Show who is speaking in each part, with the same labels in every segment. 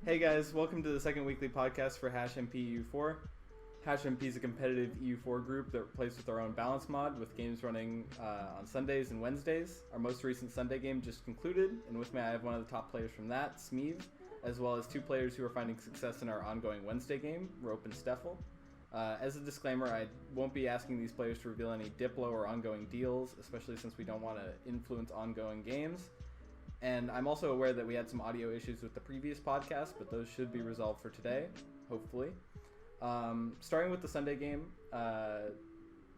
Speaker 1: Hey guys, welcome to the second weekly podcast for HashMP EU4. HashMP is a competitive EU4 group that plays with our own balance mod with games running on Sundays and Wednesdays. Our most recent Sunday game just concluded, and with me I have one of the top players from that, Smeev, as well as two players who are finding success in our ongoing Wednesday game, Rope and Stefl. As a disclaimer, I won't be asking these players to reveal any Diplo or ongoing deals, especially since we don't want to influence ongoing games. And I'm also aware that we had some audio issues with the previous podcast, but those should be resolved for today, hopefully. Starting with the Sunday game,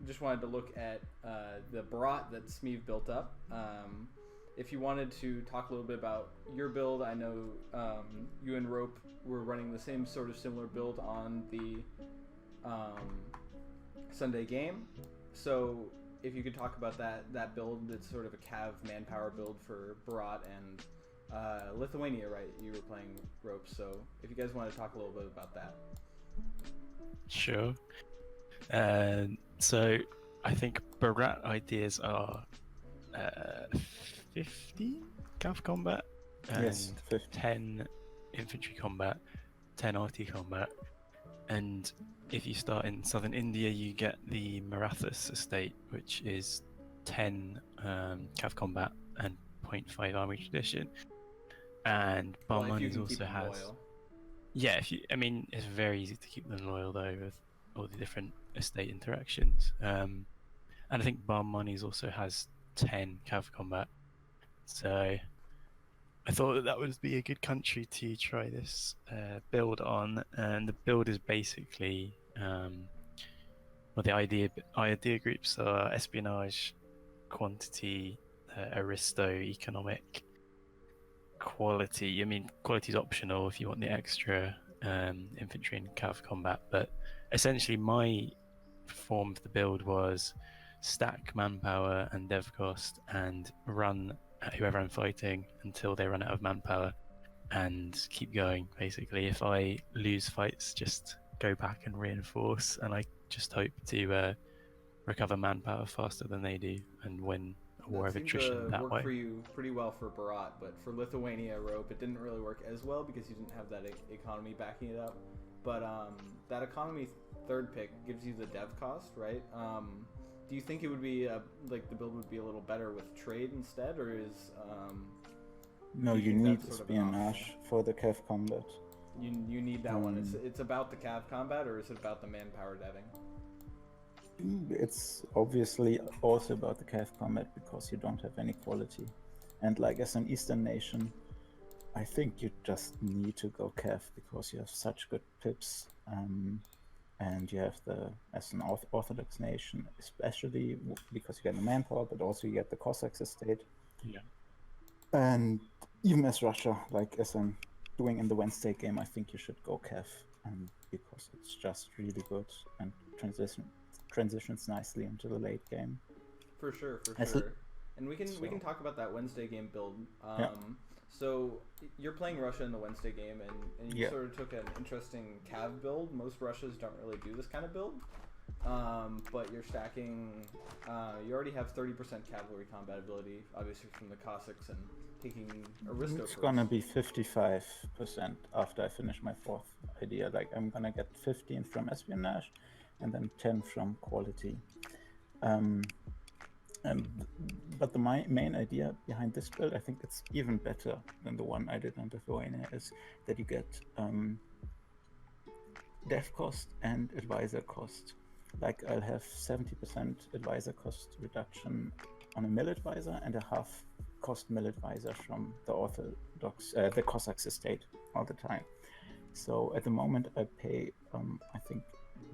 Speaker 1: just wanted to look at the Barat that Smeev built up. If you wanted to talk a little bit about your build, I know you and Rope were running the same sort of similar build on the Sunday game. So if you could talk about that build, it's sort of a Cav manpower build for Barat and Lithuania, right? You were playing Rope, so if you guys want to talk a little bit about that.
Speaker 2: Sure. So I think Barat ideas are 15 Cav combat and
Speaker 3: Yes, 15.
Speaker 2: 10 infantry combat, 10 RT combat, and if you start in southern India, you get the Marathas estate, which is 10 Cav combat and 0.5 army tradition. And Barmanis also has.
Speaker 1: Loyal.
Speaker 2: Yeah, it's very easy to keep them loyal though with all the different estate interactions. And I think Barmanis also has 10 Cav combat. So I thought that would be a good country to try this build on, and the build is basically the idea groups are espionage, quantity, aristo, economic, quality. I mean, quality is optional if you want the extra infantry and cav combat, but essentially my form of the build was stack manpower and dev cost and run whoever I'm fighting until they run out of manpower and keep going. Basically, if I lose fights, just go back and reinforce, and I just hope to recover manpower faster than they do and win a war of attrition that way.
Speaker 1: That worked for you pretty well for Barat, but for Lithuania Rope, it didn't really work as well because you didn't have that economy backing it up. But that economy third pick gives you the dev cost, right? Do you think it would be the build would be a little better with trade instead, or is
Speaker 3: No, you need espionage for the Cav combat.
Speaker 1: You need that one. It's about the Cav combat, or is it about the manpower deving?
Speaker 3: It's obviously also about the Cav combat because you don't have any quality, and like as an Eastern nation, I think you just need to go Cav because you have such good pips. And you have as an Orthodox nation, especially because you get the manpower, but also you get the Cossacks estate.
Speaker 2: Yeah.
Speaker 3: And even as Russia, like as I'm doing in the Wednesday game, I think you should go Cav, because it's just really good and transitions nicely into the late game.
Speaker 1: For sure. And we can talk about that Wednesday game build.
Speaker 3: Yeah.
Speaker 1: So you're playing Russia in the Wednesday game, and you sort of took an interesting Cav build. Most Russias don't really do this kind of build, but you're stacking. You already have 30% cavalry combat ability, obviously from the Cossacks, and taking Aristo.
Speaker 3: It's gonna be 55% after I finish my fourth idea. Like I'm gonna get 15 from espionage, and then 10 from quality. But the main idea behind this build, I think it's even better than the one I did on Lithuania, is that you get dev cost and advisor cost. Like I'll have 70% advisor cost reduction on a mill advisor and a half cost mill advisor from the Orthodox, the Cossacks estate all the time. So at the moment I pay, I think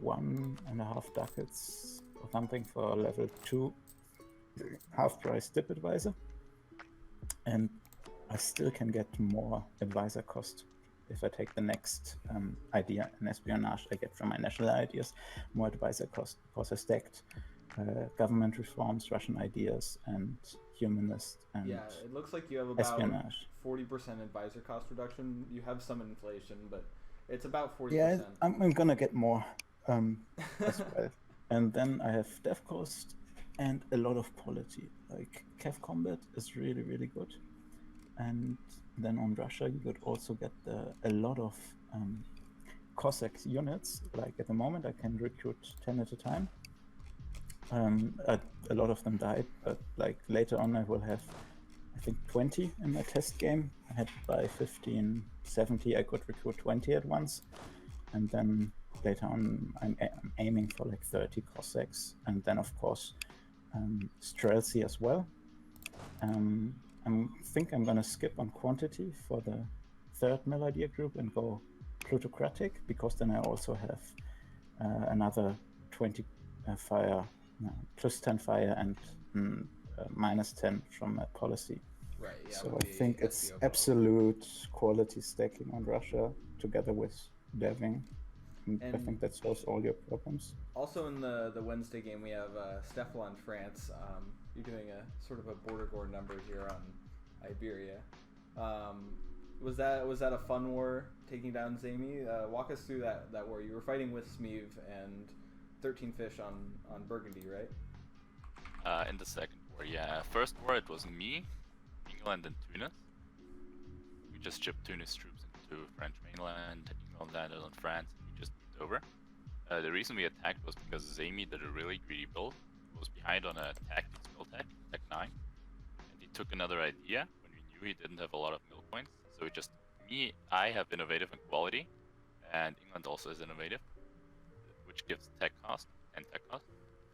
Speaker 3: 1.5 ducats or something for level 2 half price dip advisor, and I still can get more advisor cost if I take the next idea in espionage I get from my national ideas, more advisor cost because I stacked government reforms, Russian ideas, and humanist and
Speaker 1: yeah, it looks like you have about
Speaker 3: espionage.
Speaker 1: 40% advisor cost reduction. You have some inflation, but it's about 40%.
Speaker 3: Yeah, I'm gonna get more as well. And then I have dev cost and a lot of quality. Like Cav combat is really, really good. And then on Russia you could also get a lot of Cossack units. Like at the moment, I can recruit 10 at a time. A lot of them died, but like later on, I will have, I think, 20 in my test game. I had to buy 15, 70. I could recruit 20 at once, and then later on, I'm aiming for like 30 Cossacks, and then of course, Streltsy as well. I think I'm gonna skip on quantity for the third mill idea group and go plutocratic, because then I also have another 20 fire, plus 10 fire and minus 10 from my policy.
Speaker 1: Right. Yeah.
Speaker 3: So
Speaker 1: with
Speaker 3: I
Speaker 1: the
Speaker 3: think it's
Speaker 1: SBO
Speaker 3: absolute quality stacking on Russia together with deving. And I
Speaker 1: And-
Speaker 3: think that solves all your problems.
Speaker 1: Also in the Wednesday game, we have Stefl36. You're doing a sort of a border gore number here on Iberia. Was that a fun war taking down Zamy? Walk us through that war. You were fighting with Smeev and 13 fish on Burgundy, right?
Speaker 4: In the second war, yeah. First war, it was me, England, and Tunis. We just shipped Tunis troops into French mainland. England landed on France, and we just moved over. The reason we attacked was because Zamy did a really greedy build. He was behind on a tactics mill tech 9, and he took another idea when we knew he didn't have a lot of mill points. So it just I have innovative and quality, and England also is innovative, which gives tech cost and tech cost.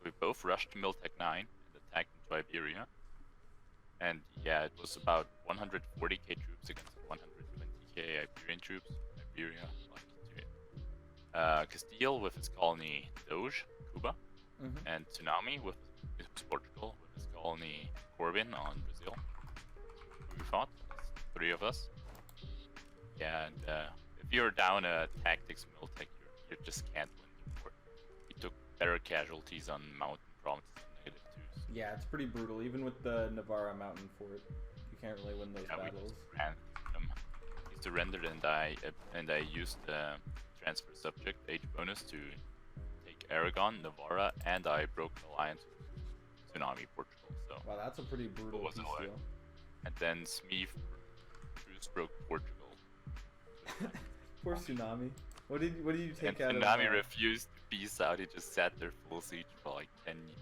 Speaker 4: We both rushed to mill tech 9 and attacked into Iberia. And yeah, it was about 140k troops against 120k Iberian troops. Iberia, Castile with its colony Doge, Cuba, and Tsunami with Portugal with its colony Corbin on Brazil. We fought, 3 of us. Yeah, and if you're down a tactics mill tech, you just can't win the war. We took better casualties on mountain provinces and -2s.
Speaker 1: Yeah, it's pretty brutal. Even with the Navarra mountain fort, you can't really win those
Speaker 4: We
Speaker 1: battles.
Speaker 4: just ran them. He surrendered, and I used the transfer subject H bonus to take Aragon, Navarra, and I broke the alliance with Tsunami Portugal. So
Speaker 1: Wow, that's a pretty brutal
Speaker 4: was
Speaker 1: peace
Speaker 4: all right.
Speaker 1: deal.
Speaker 4: and then Smeev Bruce broke Portugal.
Speaker 1: Poor Tsunami. What did you take
Speaker 4: And
Speaker 1: out
Speaker 4: Tsunami
Speaker 1: of?
Speaker 4: refused to peace out. He just sat there full siege for like 10 years.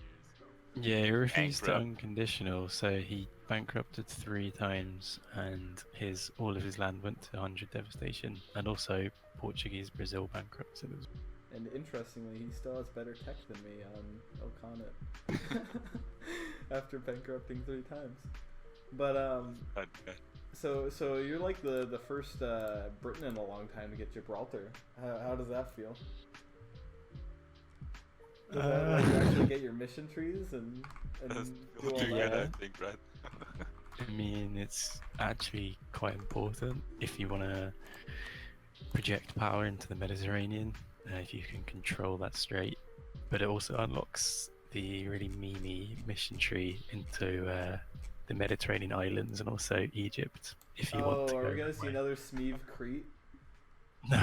Speaker 2: Yeah, he refused it
Speaker 4: Bankrupt.
Speaker 2: unconditional, so he bankrupted 3 times, and all of his land went to 100 devastation, and also Portuguese Brazil bankrupted as well.
Speaker 1: And interestingly, he still has better tech than me on Elkhanate after bankrupting 3 times. But
Speaker 4: Okay.
Speaker 1: so you're like the first Briton in a long time to get Gibraltar. How does that feel? Does that like, you actually get your mission trees and do all
Speaker 2: pretty
Speaker 1: that?
Speaker 2: good,
Speaker 4: I think, right?
Speaker 2: I mean, it's actually quite important if you want to project power into the Mediterranean, if you can control that strait. But it also unlocks the really memey mission tree into the Mediterranean islands and also Egypt, if you want to
Speaker 1: Oh,
Speaker 2: go.
Speaker 1: are we gonna see another Smeev Crete?
Speaker 2: No,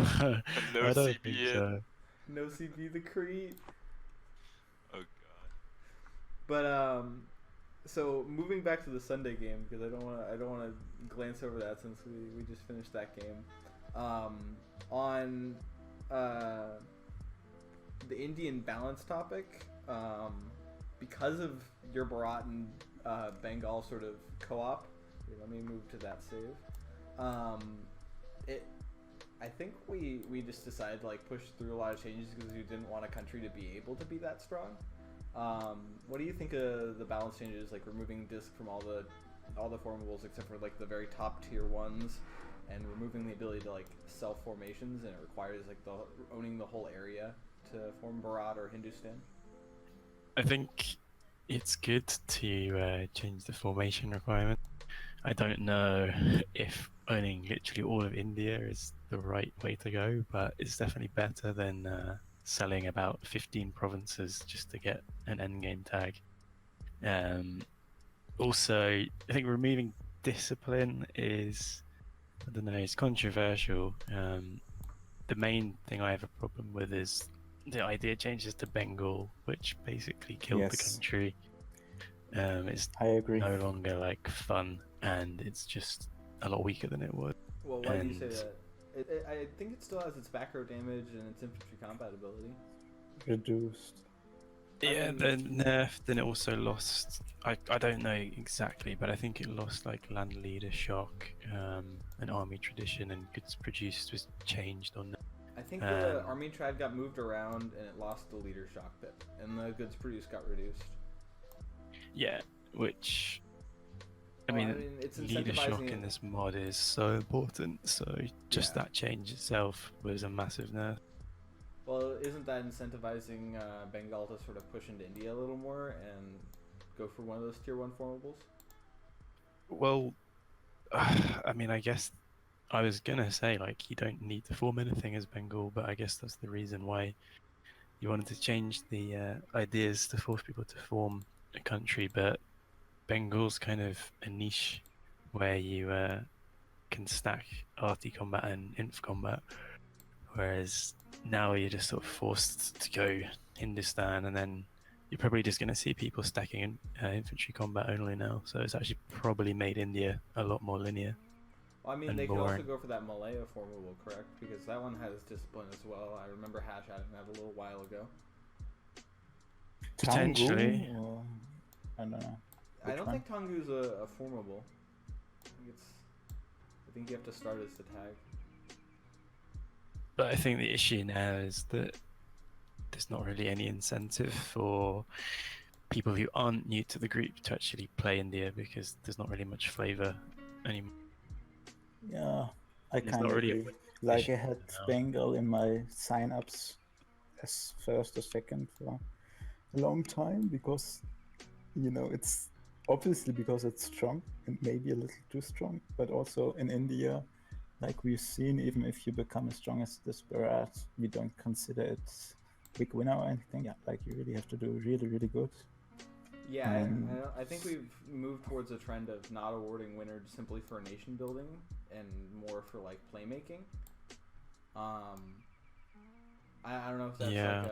Speaker 4: No
Speaker 2: I don't
Speaker 4: CB
Speaker 2: think
Speaker 4: yet.
Speaker 2: so.
Speaker 1: No CB the Crete.
Speaker 4: Oh god.
Speaker 1: But so moving back to the Sunday game, because I don't want to glance over that since we just finished that game. On the Indian balance topic, because of your Bharat and Bengal sort of co-op. Here, let me move to that save. I think we just decided to like push through a lot of changes because we didn't want a country to be able to be that strong. What do you think of the balance changes, like removing disc from all the formables except for like the very top tier ones, and removing the ability to like self formations, and it requires like owning the whole area to form Bharat or Hindustan?
Speaker 2: I think it's good to change the formation requirement. I don't know if owning literally all of India is the right way to go, but it's definitely better than selling about 15 provinces just to get an endgame tag. Also, I think removing discipline is, I don't know, it's controversial. The main thing I have a problem with is the idea changes to Bengal, which basically killed the
Speaker 3: Yes.
Speaker 2: country. It's
Speaker 3: I agree.
Speaker 2: no longer like fun, and it's just a lot weaker than it was.
Speaker 1: Well, why do you say
Speaker 2: And-
Speaker 1: that? I think it still has its back row damage and its infantry combat ability.
Speaker 3: Reduced.
Speaker 2: Yeah,
Speaker 1: mean-
Speaker 2: the nerf, then it also lost. I don't know exactly, but I think it lost like land leader shock, and army tradition, and goods produced was changed on that.
Speaker 1: I think the
Speaker 2: Um,
Speaker 1: army trad got moved around and it lost the leader shock bit, and the goods produced got reduced.
Speaker 2: Yeah, which I
Speaker 1: Well,
Speaker 2: mean,
Speaker 1: it's
Speaker 2: leader shock
Speaker 1: incentivizing
Speaker 2: in
Speaker 1: it.
Speaker 2: this mod is so important. So just
Speaker 1: Yeah.
Speaker 2: that change itself was a massive nerf.
Speaker 1: Well, isn't that incentivizing Bengal to sort of push into India a little more and go for one of those tier 1 formables?
Speaker 2: Well, I mean, I guess I was gonna say like you don't need to form anything as Bengal, but I guess that's the reason why you wanted to change the ideas to force people to form a country. But Bengal's kind of a niche where you can stack arty combat and inf combat, whereas now you're just sort of forced to go Hindustan, and then you're probably just going to see people stacking infantry combat only now. So it's actually probably made India a lot more linear.
Speaker 1: Well, I mean,
Speaker 2: And
Speaker 1: they could also
Speaker 2: boring.
Speaker 1: go for that Malaya formable, correct? Because that one has discipline as well. I remember Hash adding that a little while ago.
Speaker 2: Potentially.
Speaker 3: Tangu, or, I don't know.
Speaker 1: I
Speaker 3: Which
Speaker 1: don't
Speaker 3: one?
Speaker 1: think Tangu's a formable. I think you have to start as the tag.
Speaker 2: But I think the issue now is that there's not really any incentive for people who aren't new to the group to actually play India, because there's not really much flavor anymore.
Speaker 3: Yeah, I
Speaker 2: There's
Speaker 3: kind
Speaker 2: not
Speaker 3: of
Speaker 2: really a
Speaker 3: agree.
Speaker 2: win
Speaker 3: Like I
Speaker 2: condition
Speaker 3: had
Speaker 2: now.
Speaker 3: Bengal in my sign-ups as first or second for a long time because, it's obviously because it's strong and maybe a little too strong, but also in India, like we've seen, even if you become as strong as the Spirit, we don't consider it big winner or anything. Yeah, like you really have to do really, really good.
Speaker 1: Yeah,
Speaker 3: Um,
Speaker 1: I think we've moved towards a trend of not awarding winners simply for nation building and more for like playmaking. I don't know if that's
Speaker 2: Yeah.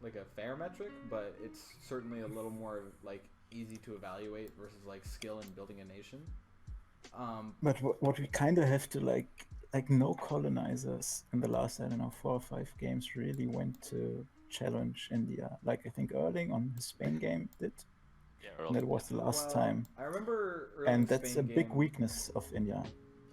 Speaker 1: like a fair metric, but it's certainly a little more like easy to evaluate versus like skill in building a nation.
Speaker 3: But what we kind of have to like no colonizers in the last, I don't know, 4 or 5 games really went to challenge India. Like I think Erling on his Spain game did,
Speaker 4: Yeah,
Speaker 3: and that was the last time.
Speaker 1: I remember
Speaker 3: And that's a big weakness of India.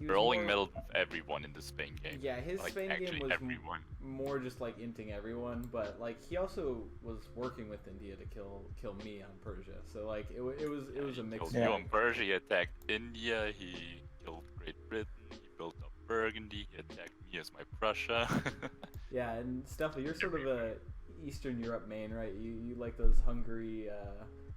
Speaker 4: Rolling meddled with everyone in the Spain game.
Speaker 1: Yeah, his
Speaker 4: Like,
Speaker 1: Spain game
Speaker 4: actually
Speaker 1: was
Speaker 4: everyone.
Speaker 1: more just like inting everyone, but like he also was working with India to kill me on Persia. So like it was a mix.
Speaker 4: Killed
Speaker 3: Yeah.
Speaker 4: you on Persia, he attacked India, he killed Great Britain, he built up Burgundy, he attacked me as my Prussia.
Speaker 1: Yeah, and Stefl, you're sort of a Eastern Europe main, right? You like those Hungary,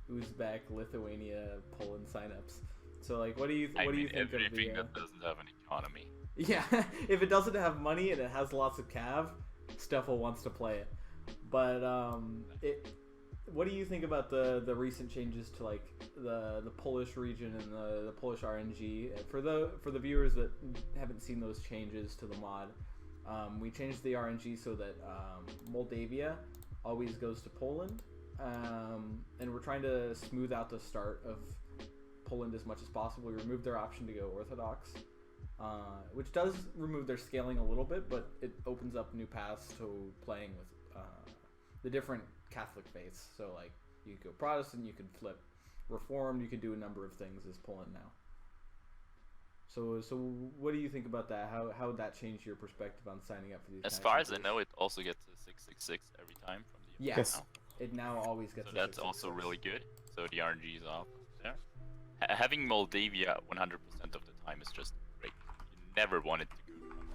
Speaker 1: Uzbek, Lithuania, Poland signups. So like, what do you
Speaker 4: I mean,
Speaker 1: think of
Speaker 4: everything
Speaker 1: the?
Speaker 4: that doesn't have an economy.
Speaker 1: Yeah, if it doesn't have money and it has lots of cav, Stefl wants to play it. But what do you think about the recent changes to like the Polish region and the Polish RNG? For the viewers that haven't seen those changes to the mod, we changed the RNG so that Moldavia always goes to Poland, and we're trying to smooth out the start of Poland as much as possible. We removed their option to go Orthodox, which does remove their scaling a little bit, but it opens up new paths to playing with the different Catholic faiths. So like you could go Protestant, you could flip Reformed, you could do a number of things as Poland now. So what do you think about that? How that changed your perspective on signing up for these?
Speaker 4: As
Speaker 1: matches?
Speaker 4: far as I know, it also gets a 666 every time from the
Speaker 1: Yeah.
Speaker 3: Yes.
Speaker 1: It now always gets.
Speaker 4: So
Speaker 1: a
Speaker 4: that's
Speaker 1: 666.
Speaker 4: also really good. So the RNG is off there. Having Moldavia 100% of the time is just great. You never want it to go to Hungary.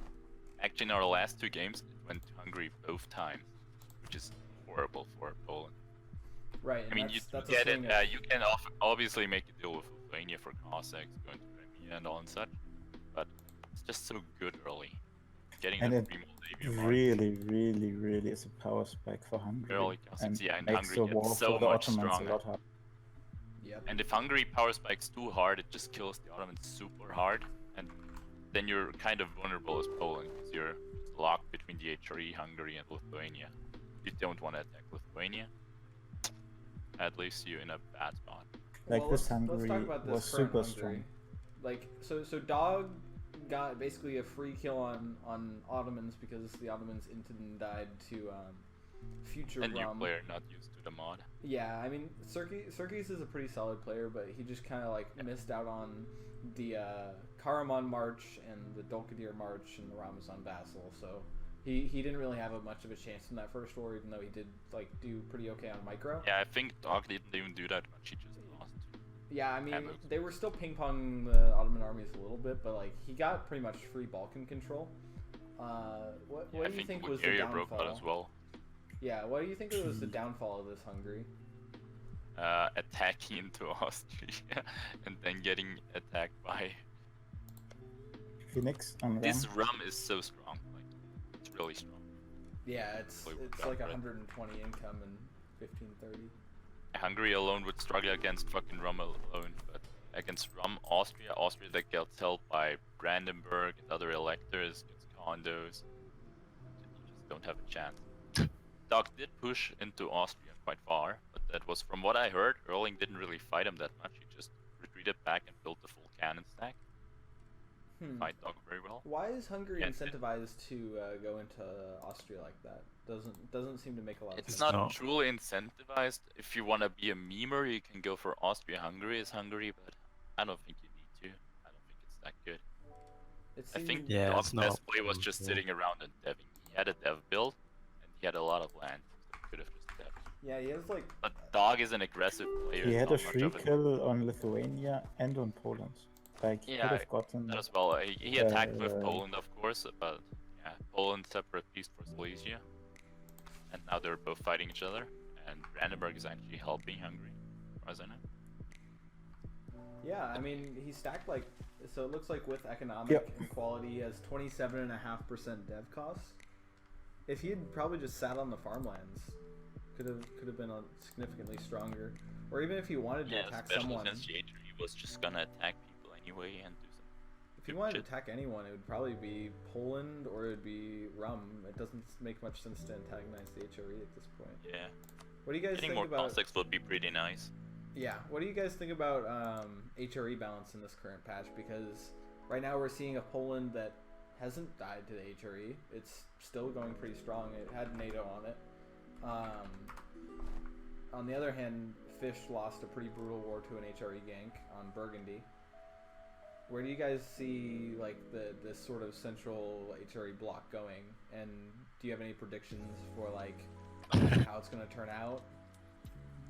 Speaker 4: Actually, in our last 2 games, it went to Hungary both times, which is horrible for Poland.
Speaker 1: Right.
Speaker 4: I mean,
Speaker 1: that's
Speaker 4: you get
Speaker 1: a
Speaker 4: it.
Speaker 1: swing of-
Speaker 4: You can obviously make a deal with Lithuania for Cossacks, going to Crimea and all and such, but it's just so good early. Getting
Speaker 3: And
Speaker 4: the
Speaker 3: it
Speaker 4: 3 Moldavia mark.
Speaker 3: really is a power spike for Hungary.
Speaker 4: Early Cossacks,
Speaker 3: And
Speaker 4: yeah, and
Speaker 3: makes
Speaker 4: Hungary
Speaker 3: the
Speaker 4: gets
Speaker 3: war
Speaker 4: so
Speaker 3: for the
Speaker 4: much
Speaker 3: Ottomans
Speaker 4: stronger.
Speaker 3: a lot harder.
Speaker 1: Yep.
Speaker 4: And if Hungary power spikes too hard, it just kills the Ottomans super hard, and then you're kind of vulnerable as Poland, because you're just locked between the HRE, Hungary, and Lithuania. You don't want to attack Lithuania. That leaves you in a bad spot.
Speaker 3: Like
Speaker 1: Well,
Speaker 3: this
Speaker 1: let's talk
Speaker 3: Hungary
Speaker 1: about this
Speaker 3: was
Speaker 1: current
Speaker 3: super
Speaker 1: Hungary.
Speaker 3: strong.
Speaker 1: like so Dog got basically a free kill on Ottomans because the Ottomans Intin died to future
Speaker 4: And new
Speaker 1: Rum.
Speaker 4: player not used to the mod.
Speaker 1: Yeah, I mean Serkis is a pretty solid player, but he just kind of like missed out on the Karaman March and the Dolkadir March and the Ramazan Vassal, so he didn't really have much of a chance in that first war, even though he did like do pretty okay on micro.
Speaker 4: Yeah, I think Dog didn't even do that much. He just lost.
Speaker 1: Yeah, I mean,
Speaker 4: Hammers.
Speaker 1: they were still ping-ponging the Ottoman armies a little bit, but like he got pretty much free Balkan control. What
Speaker 4: I
Speaker 1: do you think was the
Speaker 4: Bulgaria broke out
Speaker 1: downfall?
Speaker 4: as well.
Speaker 1: Yeah, what do you think was the downfall of this Hungary?
Speaker 4: Attacking into Austria and then getting attacked by.
Speaker 3: Phoenix on Rum.
Speaker 4: This Rum is so strong. Like, it's really strong.
Speaker 1: Yeah, it's
Speaker 4: Really
Speaker 1: it's
Speaker 4: well
Speaker 1: like
Speaker 4: done,
Speaker 1: 120 income and 1530.
Speaker 4: Hungary alone would struggle against fucking Rum alone, but against Rum, Austria that gets helped by Brandenburg and other electors, gets condos. You just don't have a chance. Dog did push into Austria quite far, but that was from what I heard. Erling didn't really fight him that much. He just retreated back and built the full cannon stack. Fight Dog very well.
Speaker 1: Why is Hungary
Speaker 4: Yeah,
Speaker 1: incentivized to go into Austria like that? Doesn't seem to make a lot of
Speaker 4: It's
Speaker 1: sense.
Speaker 4: not truly incentivized. If you want to be a memer, you can go for Austria-Hungary as Hungary, but I don't think you need to. I don't think it's that good.
Speaker 1: It
Speaker 4: I
Speaker 1: seemed,
Speaker 4: think
Speaker 2: Yeah,
Speaker 4: Dog's
Speaker 2: it's not
Speaker 4: best play was just
Speaker 2: optimal.
Speaker 4: sitting around and deving. He had a dev build, and he had a lot of land, so he could have just deved.
Speaker 1: yeah, he has like
Speaker 4: But Dog is an aggressive player.
Speaker 3: He had
Speaker 4: not
Speaker 3: a
Speaker 4: much
Speaker 3: free
Speaker 4: of a-
Speaker 3: kill on Lithuania and on Poland. Like, he
Speaker 4: Yeah,
Speaker 3: could have gotten.
Speaker 4: That as well. He attacked with
Speaker 3: Uh,
Speaker 4: Poland, of course, but yeah, Poland separate piece for Silesia, and now they're both fighting each other. And Brandenburg is actually helping Hungary, as far as I know.
Speaker 1: yeah. I mean, he stacked like so. It looks like with economic
Speaker 3: Yep.
Speaker 1: inequality, he has 27.5% dev costs. If he had probably just sat on the farmlands, could have been significantly stronger. Or even if he wanted to attack
Speaker 4: especially
Speaker 1: someone,
Speaker 4: since Yater, he was just gonna attack people anyway and do some.
Speaker 1: if he wanted to attack anyone, it would probably be Poland or it would be Rum. It doesn't make much sense to antagonize the HRE at this point.
Speaker 4: Yeah,
Speaker 1: What do you guys
Speaker 4: getting
Speaker 1: think
Speaker 4: more
Speaker 1: about?
Speaker 4: context would be pretty nice.
Speaker 1: Yeah, what do you guys think about HRE balance in this current patch? Because right now we're seeing a Poland that hasn't died to the HRE. It's still going pretty strong. It had NATO on it. On the other hand, Fish lost a pretty brutal war to an HRE gank on Burgundy. Where do you guys see like this sort of central HRE block going? And do you have any predictions for like how it's going to turn out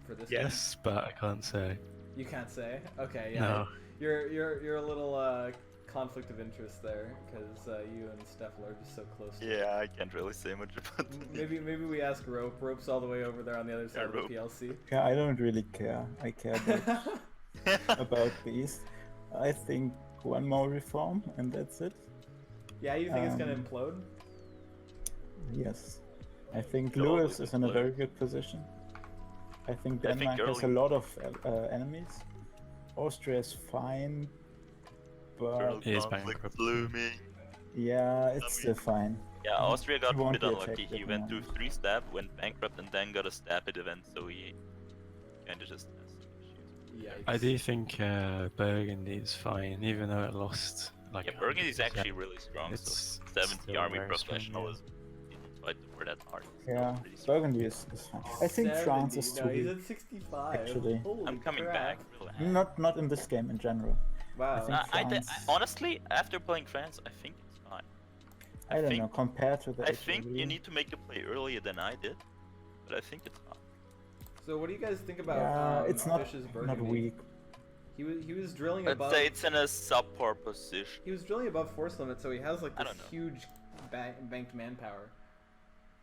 Speaker 1: for this game?
Speaker 2: Yes, but I can't say.
Speaker 1: You can't say. Okay, yeah.
Speaker 2: No.
Speaker 1: You're a little conflict of interest there because you and Stefl are just so close.
Speaker 4: Yeah, I can't really say much about
Speaker 1: Maybe we ask Rope. Rope's all the way over there on the other side of the
Speaker 4: Rope.
Speaker 1: PLC.
Speaker 3: Yeah, I don't really care. I care about Beast. I think one more reform and that's it.
Speaker 1: Yeah, you think it's gonna implode?
Speaker 3: Yes. I think
Speaker 4: Could always
Speaker 3: Lewis is in a
Speaker 4: implode.
Speaker 3: very good position. I think
Speaker 4: I think
Speaker 3: Denmark has a
Speaker 4: early-
Speaker 3: lot of enemies. Austria is fine, but
Speaker 2: He is bankrupt.
Speaker 4: blooming.
Speaker 3: yeah, it's still fine.
Speaker 4: Yeah, Austria got
Speaker 3: He
Speaker 4: a
Speaker 3: won't
Speaker 4: bit
Speaker 3: be
Speaker 4: unlucky.
Speaker 3: attacked
Speaker 4: He
Speaker 3: at
Speaker 4: went
Speaker 3: the
Speaker 4: to 3 stab, went bankrupt, and then got a stab at event, so he kinda just has some issues.
Speaker 1: Yeah.
Speaker 2: I do think Burgundy is fine, even though it lost like.
Speaker 4: Yeah, Burgundy is
Speaker 2: 100%.
Speaker 4: actually really strong, so
Speaker 2: It's
Speaker 4: 70
Speaker 2: still
Speaker 4: army
Speaker 2: very strong,
Speaker 4: professional
Speaker 2: yeah.
Speaker 4: is didn't fight the war that hard. It's still
Speaker 3: Yeah,
Speaker 4: pretty strong.
Speaker 3: Burgundy is fine. I think France is
Speaker 1: 70.
Speaker 3: too
Speaker 1: No, he's
Speaker 3: weak.
Speaker 1: at 65.
Speaker 3: actually.
Speaker 1: Holy
Speaker 4: I'm coming
Speaker 1: crap.
Speaker 4: back. Relax.
Speaker 3: Not in this game in general.
Speaker 1: Wow.
Speaker 3: think France-
Speaker 4: Honestly, after playing France, I think it's fine.
Speaker 3: I don't
Speaker 4: think-
Speaker 3: know, compared to the
Speaker 4: I think
Speaker 3: HRE.
Speaker 4: you need to make the play earlier than I did, but I think it's fine.
Speaker 1: So what do you guys think about
Speaker 3: Yeah, it's not
Speaker 1: Fish's Burgundy?
Speaker 3: weak.
Speaker 1: He was drilling
Speaker 4: Let's
Speaker 1: above.
Speaker 4: say it's in a subpar position.
Speaker 1: He was drilling above force limit, so he has like
Speaker 4: I
Speaker 1: this
Speaker 4: don't know.
Speaker 1: huge banked manpower.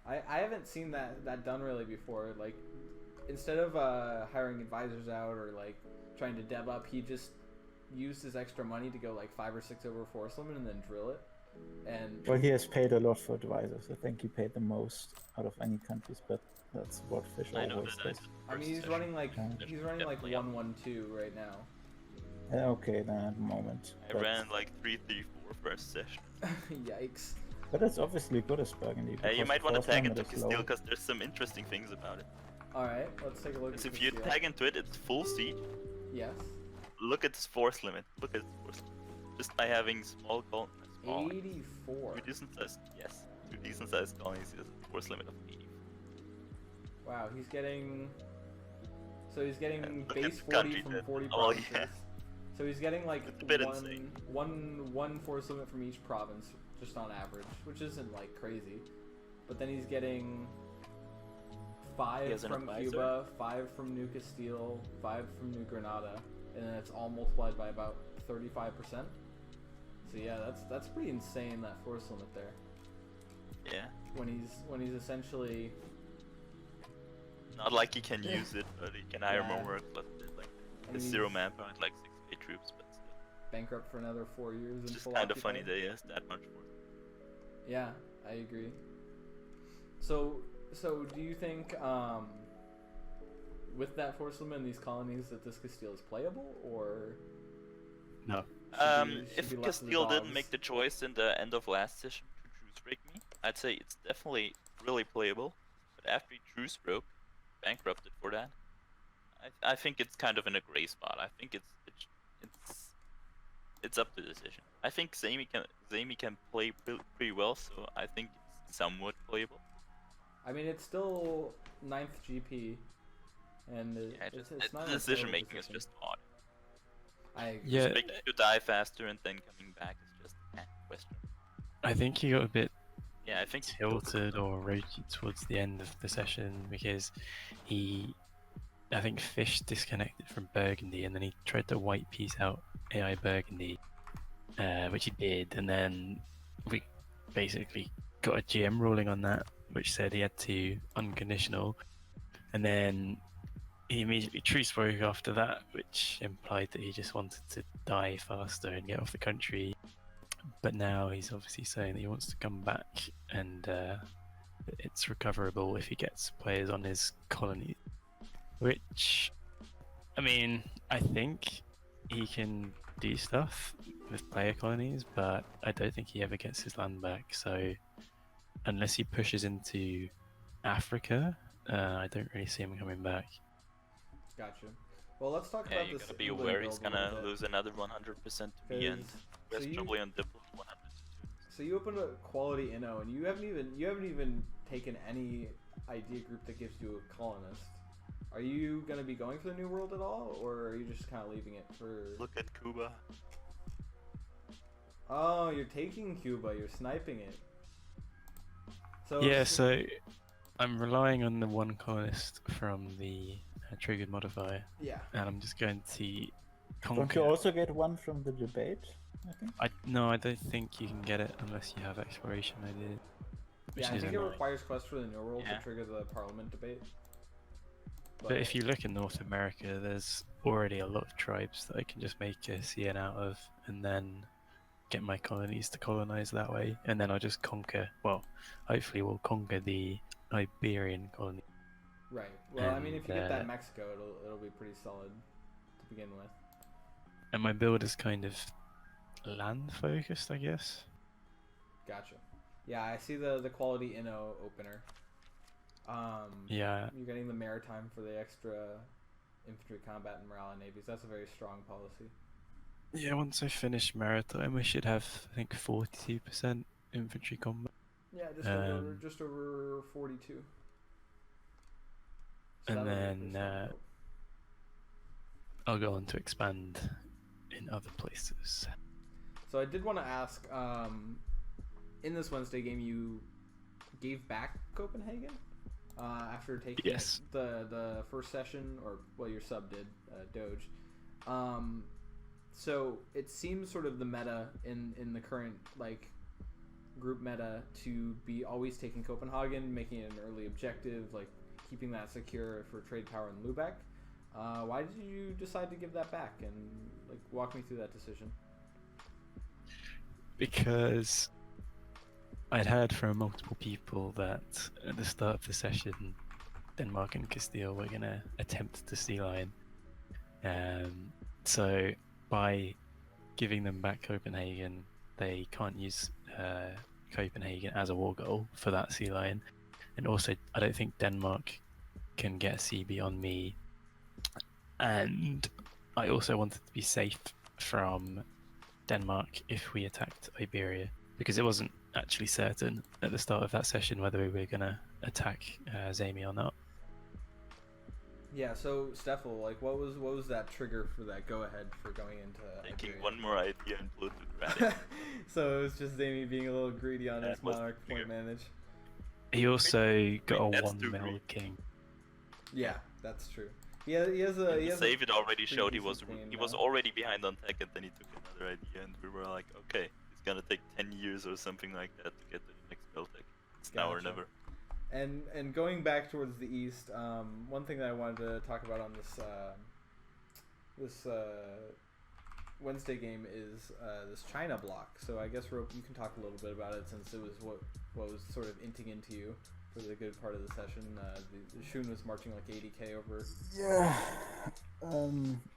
Speaker 1: I haven't seen that done really before. Like, instead of hiring advisors out or like trying to dev up, he just used his extra money to go like 5 or 6 over force limit and then drill it. And
Speaker 3: Well, he has paid a lot for advisors. I think he paid the most out of any countries, but that's what Fish
Speaker 4: I know
Speaker 3: always
Speaker 4: that I
Speaker 3: does.
Speaker 4: did
Speaker 1: I mean,
Speaker 4: first
Speaker 1: he's
Speaker 4: session.
Speaker 1: running like
Speaker 3: Yeah.
Speaker 1: he's running like
Speaker 4: Definitely up.
Speaker 1: 1-1-2 right now.
Speaker 3: Okay, then at the moment.
Speaker 4: I ran like 3-3-4 first session.
Speaker 1: Yikes.
Speaker 3: But it's obviously good as Burgundy.
Speaker 4: You
Speaker 3: because
Speaker 4: might want to
Speaker 3: force
Speaker 4: tag
Speaker 3: limit
Speaker 4: into
Speaker 3: is low.
Speaker 4: Castile because there's some interesting things about it.
Speaker 1: All right, let's take a look.
Speaker 4: Because
Speaker 1: at
Speaker 4: if you
Speaker 1: Castile.
Speaker 4: tag into it, it's full siege,
Speaker 1: Yes.
Speaker 4: look at his force limit. Look at his force limit. Just by having small colonies.
Speaker 1: 84.
Speaker 4: Two decent sized, yes. Two decent sized colonies is a force limit of 84.
Speaker 1: Wow, he's getting. So he's getting
Speaker 4: And look
Speaker 1: base
Speaker 4: at the
Speaker 1: 40
Speaker 4: country
Speaker 1: from
Speaker 4: that-
Speaker 1: 40
Speaker 4: oh,
Speaker 1: provinces.
Speaker 4: yeah.
Speaker 1: So he's getting like
Speaker 4: It's a bit insane.
Speaker 1: one force limit from each province, just on average, which isn't like crazy. But then he's getting
Speaker 4: He
Speaker 1: 5
Speaker 4: has an
Speaker 1: from
Speaker 4: advisor.
Speaker 1: Cuba, 5 from New Castile, 5 from New Granada, and then it's all multiplied by about 35%. So yeah, that's pretty insane, that force limit there.
Speaker 4: Yeah.
Speaker 1: When he's essentially
Speaker 4: Not like he can use it, but he can hire
Speaker 1: Yeah.
Speaker 4: more workers. Like
Speaker 1: And
Speaker 4: his
Speaker 1: he's-
Speaker 4: 0 manpower and like 68 troops, but still.
Speaker 1: bankrupt for another 4 years.
Speaker 4: It's
Speaker 1: and
Speaker 4: just
Speaker 1: full
Speaker 4: kind of funny
Speaker 1: occupied.
Speaker 4: that he has that much force.
Speaker 1: Yeah, I agree. So do you think with that force limit in these colonies that this Castile is playable, or
Speaker 2: No.
Speaker 1: should
Speaker 4: If
Speaker 1: be left to the
Speaker 4: Castile didn't
Speaker 1: dogs?
Speaker 4: make the choice in the end of last session to truce break me, I'd say it's definitely really playable. But after he truce broke, bankrupted for that, I think it's kind of in a gray spot. I think it's up to decision. I think Zami can play pretty well, so I think it's somewhat playable.
Speaker 1: I mean, it's still 9th GP, and
Speaker 4: Yeah,
Speaker 1: it's not
Speaker 4: the
Speaker 1: a
Speaker 4: decision
Speaker 1: terrible
Speaker 4: making is
Speaker 1: position.
Speaker 4: just odd.
Speaker 1: I agree.
Speaker 2: Yeah,
Speaker 4: Expecting to die faster and then coming back is just question.
Speaker 2: I think he got a bit
Speaker 4: Yeah, I think
Speaker 2: tilted or rotated towards the end of the session because I think Fish disconnected from Burgundy and then he tried to white piece out AI Burgundy, which he did, and then we basically got a GM ruling on that, which said he had to unconditional, and then he immediately truce broke after that, which implied that he just wanted to die faster and get off the country. But now he's obviously saying that he wants to come back, and it's recoverable if he gets players on his colony. Which, I mean, I think he can do stuff with player colonies, but I don't think he ever gets his land back. So, unless he pushes into Africa, I don't really see him coming back.
Speaker 1: Gotcha. Well, let's talk
Speaker 4: Yeah,
Speaker 1: about
Speaker 4: you
Speaker 1: this.
Speaker 4: gotta be
Speaker 1: England
Speaker 4: aware he's
Speaker 1: build a little
Speaker 4: gonna
Speaker 1: bit,
Speaker 4: lose another 100% to me, and
Speaker 1: 'cause-
Speaker 4: West
Speaker 1: so you-
Speaker 4: probably on Diplo 100 to 2.
Speaker 1: So you opened a quality Inno, and you haven't even taken any idea group that gives you a colonist. Are you gonna be going for the New World at all, or are you just kind of leaving it for?
Speaker 4: Look at Cuba.
Speaker 1: Oh, you're taking Cuba. You're sniping it. So
Speaker 2: Yeah, so I'm relying on the one colonist from the triggered modifier,
Speaker 1: yeah.
Speaker 2: and I'm just going to
Speaker 3: Don't
Speaker 2: conquer.
Speaker 3: you also get one from the debate? I think.
Speaker 2: No, I don't think you can get it unless you have exploration ideas. Which
Speaker 1: Yeah, I
Speaker 2: is
Speaker 1: think it
Speaker 2: annoying.
Speaker 1: requires Quest for the New World
Speaker 4: Yeah.
Speaker 1: to trigger the Parliament debate.
Speaker 2: But if you look in North America, there's already a lot of tribes that I can just make a CN out of, and then get my colonies to colonize that way, and then I'll just conquer. Well, hopefully we'll conquer the Iberian colony.
Speaker 1: Right. Well, I mean, if you get that
Speaker 2: And,
Speaker 1: in Mexico, it'll be pretty solid to begin with.
Speaker 2: And my build is kind of land focused, I guess.
Speaker 1: Gotcha. Yeah, I see the quality Inno opener.
Speaker 2: Yeah,
Speaker 1: You're getting the maritime for the extra infantry combat and morale and navies. That's a very strong policy.
Speaker 2: yeah. Once I finish maritime, I should have, I think, 42% infantry combat.
Speaker 1: Yeah,
Speaker 2: Um,
Speaker 1: just over 42.
Speaker 2: And
Speaker 1: that would be a
Speaker 2: then,
Speaker 1: pretty strong build.
Speaker 2: I'll go on to expand in other places.
Speaker 1: So I did want to ask, in this Wednesday game, you gave back Copenhagen after taking
Speaker 2: Yes.
Speaker 1: the first session, or well, your sub did, Doge. So it seems sort of the meta in the current like group meta to be always taking Copenhagen, making it an early objective, like keeping that secure for trade power in Lubeck. Why did you decide to give that back, and like walk me through that decision?
Speaker 2: Because I'd heard from multiple people that at the start of the session, Denmark and Castile were going to attempt to sea line. So by giving them back Copenhagen, they can't use Copenhagen as a war goal for that sea line. And also, I don't think Denmark can get a CB on me. And I also wanted to be safe from Denmark if we attacked Iberia, because it wasn't actually certain at the start of that session whether we were going to attack Zami or not.
Speaker 1: Yeah. So Stefl, like, what was that trigger for that go ahead for going into
Speaker 5: Taking
Speaker 1: Iberia?
Speaker 5: one more idea and blew to granite.
Speaker 1: So it was just Zami being a little greedy on his
Speaker 5: That was the
Speaker 1: monarch point
Speaker 5: trigger.
Speaker 1: manage.
Speaker 2: He also got a
Speaker 5: That's
Speaker 2: 1
Speaker 5: too
Speaker 2: mil
Speaker 5: greedy.
Speaker 2: king.
Speaker 1: Yeah, that's true. Yeah, he has a.
Speaker 5: And
Speaker 1: He
Speaker 5: the
Speaker 1: has
Speaker 5: save it already
Speaker 1: pretty
Speaker 5: showed he
Speaker 1: decent
Speaker 5: was
Speaker 1: game,
Speaker 5: he was already behind on tech, and then he took another idea, and we were like, okay, it's gonna take 10 years or something like that to get to the next build tech. It's now or
Speaker 1: Gotcha.
Speaker 5: never.
Speaker 1: And going back towards the east, one thing that I wanted to talk about on this Wednesday game is this China block. So I guess Rope, you can talk a little bit about it since it was what was sort of inting into you for the good part of the session. The Shun was marching like 80k over.
Speaker 3: Yeah,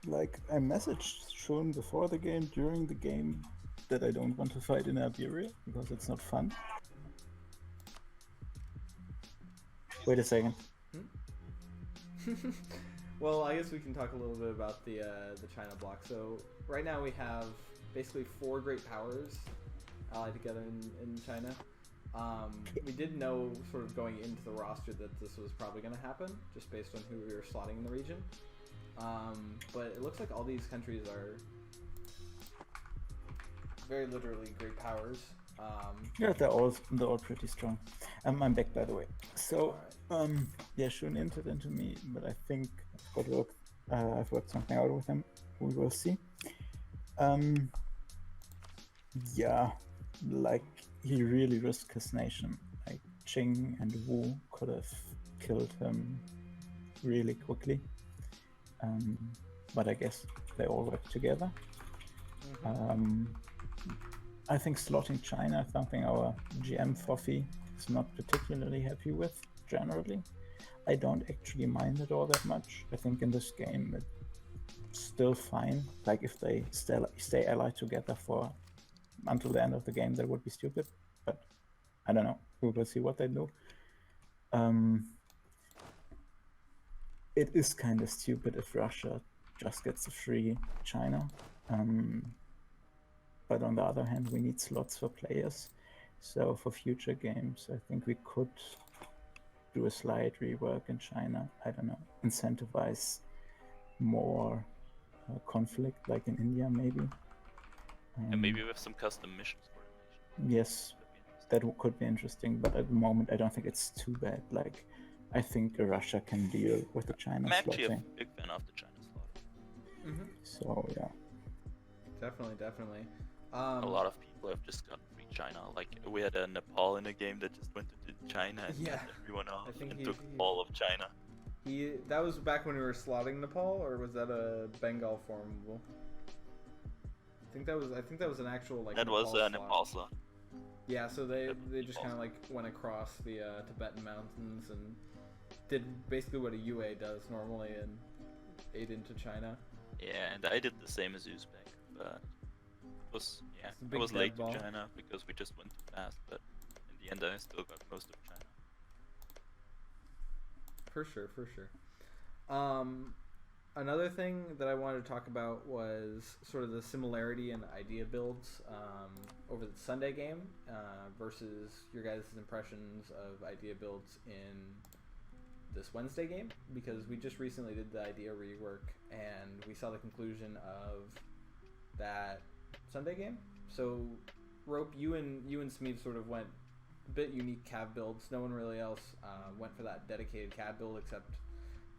Speaker 3: like I messaged Chum before the game, during the game, that I don't want to fight in Iberia because it's not fun. Wait a second.
Speaker 1: Well, I guess we can talk a little bit about the China block. So right now we have basically 4 great powers allied together in China. We did know sort of going into the roster that this was probably going to happen, just based on who we were slotting in the region. But it looks like all these countries are very literally great powers.
Speaker 3: Yeah, they're all pretty strong. I'm back, by the way. So, yeah, Shun entered into me, but I think I've worked something out with him. We will see. Yeah, like he really risked his nation. Like Qing and Wu could have killed him really quickly. But I guess they all work together. I think slotting China is something our GM Fofi is not particularly happy with, generally. I don't actually mind it all that much. I think in this game it's still fine. Like if they stay allied together for until the end of the game, that would be stupid. But I don't know. We will see what they do. It is kind of stupid if Russia just gets a free China. But on the other hand, we need slots for players. So for future games, I think we could do a slight rework in China. I don't know, incentivize more conflict, like in India, maybe.
Speaker 5: And maybe with some custom missions for the nation.
Speaker 3: Yes, that could be interesting. But at the moment, I don't think it's too bad. Like, I think Russia can deal with the China
Speaker 5: I'm actually a
Speaker 3: slotting.
Speaker 5: big fan of the China slot.
Speaker 3: So yeah.
Speaker 1: Definitely.
Speaker 5: A lot of people have just gotten free China. Like we had a Nepal in a game that just went to China and
Speaker 1: Yeah.
Speaker 5: cut everyone off
Speaker 1: think
Speaker 5: and
Speaker 1: he-
Speaker 5: took
Speaker 1: he-
Speaker 5: all of China.
Speaker 1: That was back when we were slotting Nepal, or was that a Bengal formable? I think that was an actual like.
Speaker 5: That was
Speaker 1: slot.
Speaker 5: Nepal slot.
Speaker 1: Yeah, so they just
Speaker 5: Nepal.
Speaker 1: kind of like went across the Tibetan mountains and did basically what a UA does normally and ate into China.
Speaker 5: Yeah, and I did the same as Uzbek, but it was
Speaker 1: It's a
Speaker 5: I
Speaker 1: big
Speaker 5: was
Speaker 1: dead
Speaker 5: late
Speaker 1: ball.
Speaker 5: to China because we just went too fast. But in the end, I still got most of China.
Speaker 1: For sure. Another thing that I wanted to talk about was sort of the similarity in idea builds over the Sunday game versus your guys' impressions of idea builds in this Wednesday game, because we just recently did the idea rework and we saw the conclusion of that Sunday game. So Rope, you and Smeeve sort of went a bit unique cav builds. No one really else went for that dedicated cav build except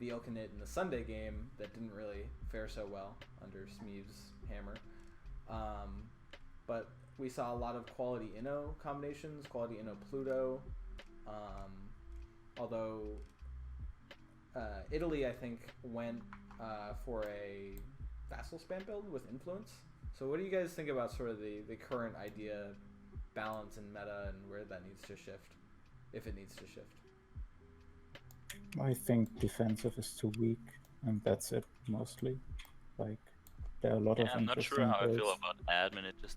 Speaker 1: the Ilkanit in the Sunday game that didn't really fare so well under Smeeve's hammer. But we saw a lot of quality Inno combinations, quality Inno Pluto. Although Italy, I think, went for a vassal spam build with influence. So what do you guys think about sort of the current idea balance and meta and where that needs to shift, if it needs to shift?
Speaker 3: I think defensive is too weak, and that's it mostly. Like, there are a lot of
Speaker 5: I'm not
Speaker 3: interesting
Speaker 5: sure how I feel
Speaker 3: builds.
Speaker 5: about admin. It's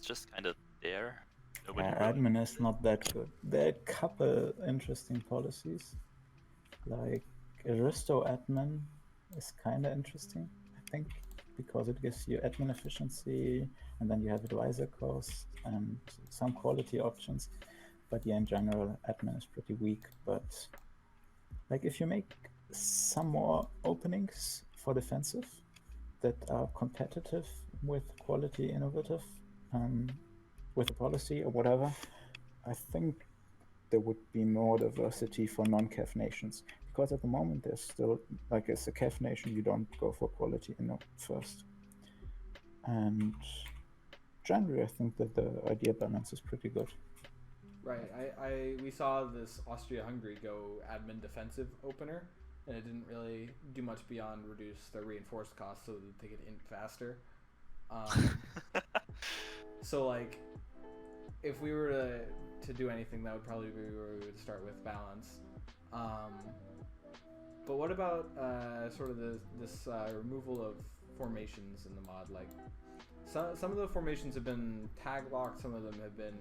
Speaker 5: just kind of there. Nobody
Speaker 3: Yeah,
Speaker 5: really
Speaker 3: admin is not that good. There are a couple interesting policies, like Aristo admin is kind of interesting, I think. because it gives you admin efficiency, and then you have advisor cost and some quality options. But yeah, in general, admin is pretty weak. But like if you make some more openings for defensive that are competitive with quality, innovative, with a policy or whatever, I think there would be more diversity for non-CAF nations. Because at the moment, there's still, like as a CAF nation, you don't go for quality first. And generally, I think that the idea balance is pretty good.
Speaker 1: Right. We saw this Austria-Hungary go admin defensive opener, and it didn't really do much beyond reduce their reinforced costs so that they could int faster. So like, if we were to do anything, that would probably be where we would start with balance. But what about sort of this removal of formations in the mod? Like, some of the formations have been tag locked, some of them have been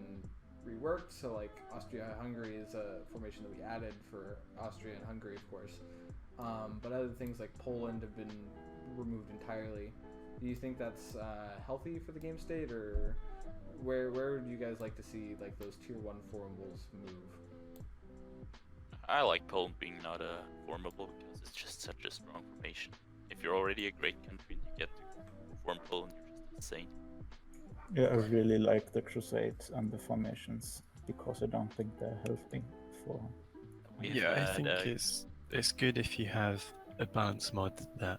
Speaker 1: reworked. So like Austria-Hungary is a formation that we added for Austria and Hungary, of course. But other things like Poland have been removed entirely. Do you think that's healthy for the game state, or where would you guys like to see like those tier 1 formables move?
Speaker 4: I like Poland being not a formable because it's just such a strong formation. If you're already a great country and you get to form Poland, you're just insane.
Speaker 3: Yeah, I really like the Crusades and the formations because I don't think they're healthy for.
Speaker 2: I think it's good if you have a balance mod that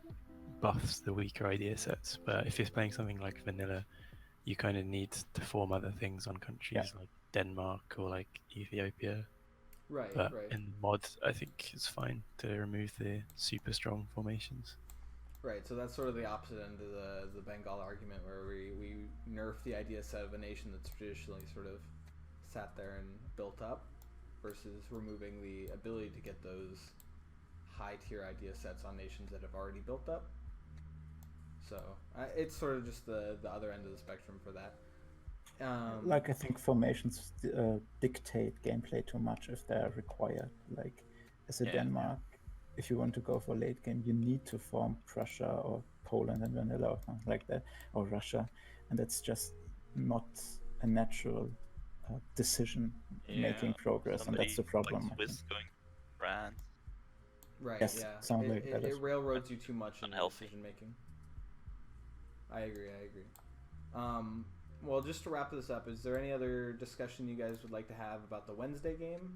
Speaker 2: buffs the weaker idea sets, but if you're playing something like vanilla, you kind of need to form other things on countries like Denmark or like Ethiopia.
Speaker 1: Right,
Speaker 2: but
Speaker 1: right.
Speaker 2: in mods, I think it's fine to remove the super strong formations.
Speaker 1: Right, so that's sort of the opposite end of the Bengal argument, where we nerf the idea set of a nation that's traditionally sort of sat there and built up, versus removing the ability to get those high tier idea sets on nations that have already built up. So it's sort of just the other end of the spectrum for that.
Speaker 3: Like I think formations dictate gameplay too much if they're required. Like as a Denmark, if you want to go for late game, you need to form Prussia or Poland and vanilla or something like that, or Russia, and that's just not a natural decision making progress, and that's the problem.
Speaker 5: Like Swiss going to France.
Speaker 1: Right.
Speaker 3: Yes,
Speaker 1: Yeah.
Speaker 3: something like that.
Speaker 1: It railroads you too much in
Speaker 5: unhealthy
Speaker 1: decision making. I agree. Well, just to wrap this up, is there any other discussion you guys would like to have about the Wednesday game?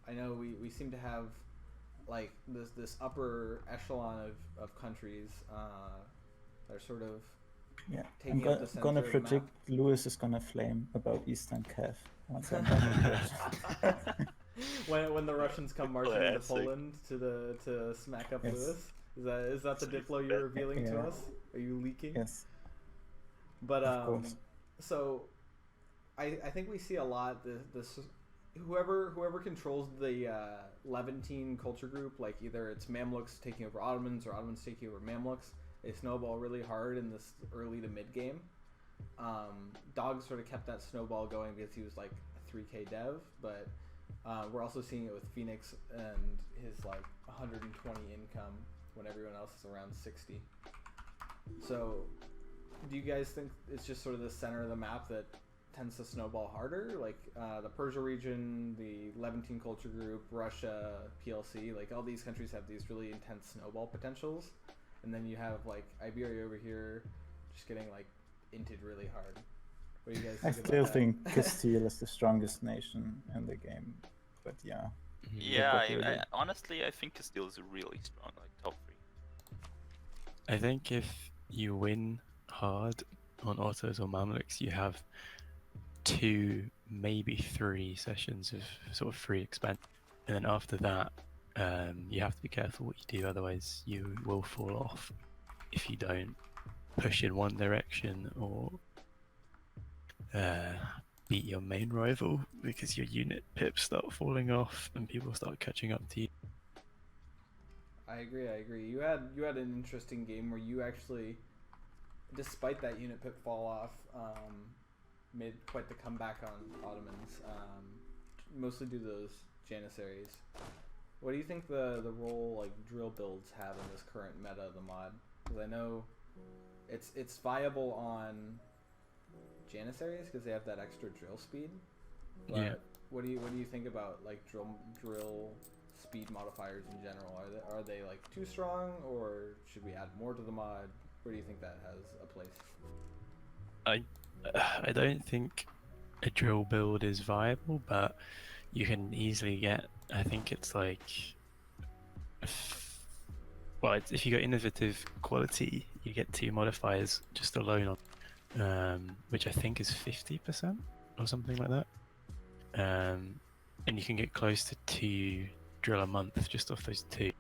Speaker 1: I know we seem to have like this upper echelon of countries that are sort of taking up the center
Speaker 3: gonna
Speaker 1: of the
Speaker 3: predict
Speaker 1: map.
Speaker 3: Lewis is gonna flame about Eastern CAF once I'm done.
Speaker 1: when the Russians come marching into
Speaker 5: Classic.
Speaker 1: Poland to smack up
Speaker 3: Yes.
Speaker 1: Lewis, is that the Diplo you're revealing to us? Are you leaking?
Speaker 3: Yes.
Speaker 1: But
Speaker 3: Of course.
Speaker 1: so I think we see a lot this whoever controls the Levantine culture group, like either it's Mamluks taking over Ottomans or Ottomans taking over Mamluks, they snowball really hard in this early to mid game. Dog sort of kept that snowball going because he was like a 3k dev, but we're also seeing it with Phoenix and his like 120 income when everyone else is around 60. So do you guys think it's just sort of the center of the map that tends to snowball harder? Like the Persia region, the Levantine culture group, Russia, PLC, like all these countries have these really intense snowball potentials. And then you have like Iberia over here just getting like inted really hard. What do you guys think
Speaker 3: I
Speaker 1: about
Speaker 3: still
Speaker 1: that?
Speaker 3: think Castile is the strongest nation in the game, but yeah.
Speaker 5: Yeah,
Speaker 3: really-
Speaker 5: honestly, I think Castile is really strong, like top 3.
Speaker 2: I think if you win hard on Ottos or Mamluks, you have 2, maybe 3 sessions of sort of free expansion, and then after that, you have to be careful what you do, otherwise you will fall off if you don't push in one direction or beat your main rival, because your unit pips start falling off and people start catching up to you.
Speaker 1: I agree. You had an interesting game where you actually, despite that unit pip fall off, made quite the comeback on Ottomans, mostly due to those Janissaries. What do you think the role like drill builds have in this current meta of the mod? Because I know it's viable on Janissaries because they have that extra drill speed. But
Speaker 2: Yeah.
Speaker 1: what do you think about like drill speed modifiers in general? Are they like too strong, or should we add more to the mod? Where do you think that has a place?
Speaker 2: I don't think a drill build is viable, but you can easily get. I think it's like, if you got innovative quality, you get 2 modifiers just alone on, which I think is 50% or something like that. And you can get close to 2 drill a month just off those 2.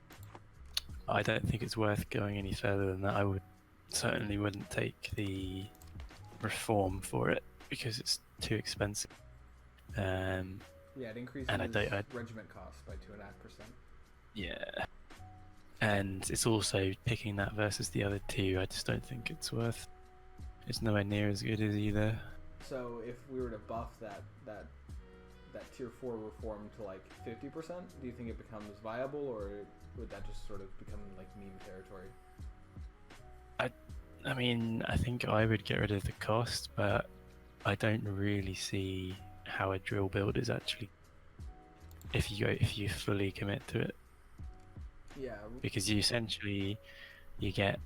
Speaker 2: I don't think it's worth going any further than that. I certainly wouldn't take the reform for it because it's too expensive.
Speaker 1: Yeah, it increases
Speaker 2: and
Speaker 1: regiment cost by 2.5%.
Speaker 2: Yeah, and it's also picking that versus the other 2. I just don't think it's worth. It's nowhere near as good as either.
Speaker 1: So if we were to buff that tier 4 reform to like 50%, do you think it becomes viable, or would that just sort of become like meme territory?
Speaker 2: I mean, I think I would get rid of the cost, but I don't really see how a drill build is actually if you fully commit to it.
Speaker 1: Yeah.
Speaker 2: Because you get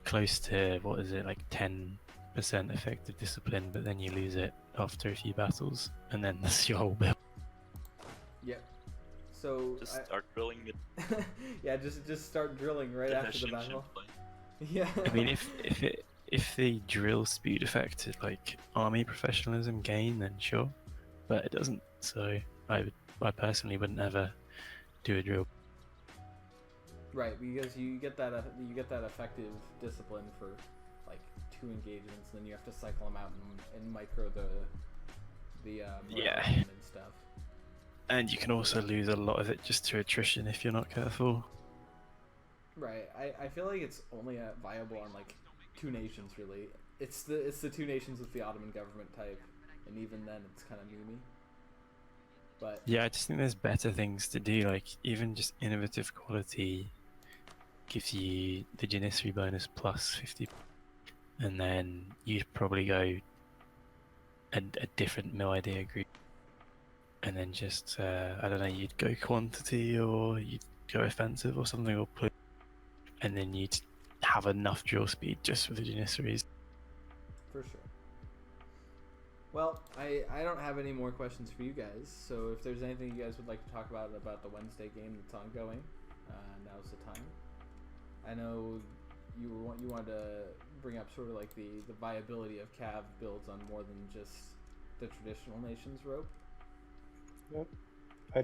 Speaker 2: close to, what is it, like 10% effective discipline, but then you lose it after a few battles, and then that's your whole build.
Speaker 1: Yep. So
Speaker 5: Just start drilling it.
Speaker 1: yeah, just start drilling right after the battle. Yeah.
Speaker 2: I mean, if the drill speed affected like army professionalism gain, then sure, but it doesn't. So I personally wouldn't ever do a drill.
Speaker 1: Right, because you get that effective discipline for like 2 engagements, and then you have to cycle them out and micro the
Speaker 2: Yeah.
Speaker 1: and stuff.
Speaker 2: And you can also lose a lot of it just to attrition if you're not careful.
Speaker 1: Right, I feel like it's only viable on like 2 nations really. It's the 2 nations with the Ottoman government type, and even then it's kind of memey. But
Speaker 2: yeah, I just think there's better things to do. Like even just innovative quality gives you the Janissary bonus plus 50, and then you'd probably go a different mill idea group, and then just I don't know, you'd go quantity or you'd go offensive or something, or put. And then you'd have enough drill speed just for the Janissaries.
Speaker 1: For sure. Well, I don't have any more questions for you guys, so if there's anything you guys would like to talk about the Wednesday game that's ongoing, now's the time. I know you wanted to bring up sort of like the viability of cav builds on more than just the traditional nations rope.
Speaker 3: Yep. I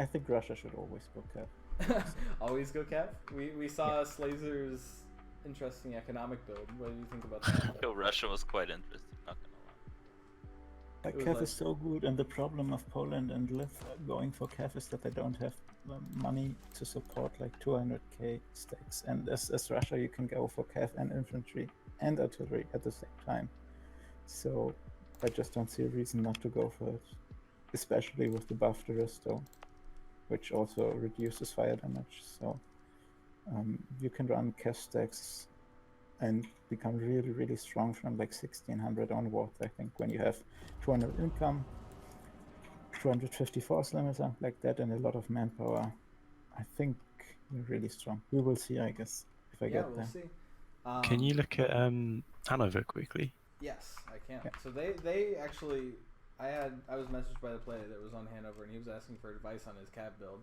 Speaker 3: think Russia should always go cav.
Speaker 1: Always go cav? We saw Slazer's interesting economic build. What do you think about that?
Speaker 5: Yo, Russia was quite interesting, not gonna lie.
Speaker 3: Like cav is so good, and the problem of Poland and Liv going for cav is that they don't have money to support like 200k stacks. And as Russia, you can go for cav and infantry and artillery at the same time. So I just don't see a reason not to go for it, especially with the buff Duristo, which also reduces fire damage. So you can run cav stacks and become really, really strong from like 1600 onwards. I think when you have 200 income, 250 force limit, something like that, and a lot of manpower, I think you're really strong. We will see, I guess, if I get there.
Speaker 1: Yeah, we'll see.
Speaker 2: Can you look at Hanover quickly?
Speaker 1: Yes, I can.
Speaker 3: Yeah.
Speaker 1: So they actually, I was messaged by the player that was on Hanover, and he was asking for advice on his cav build.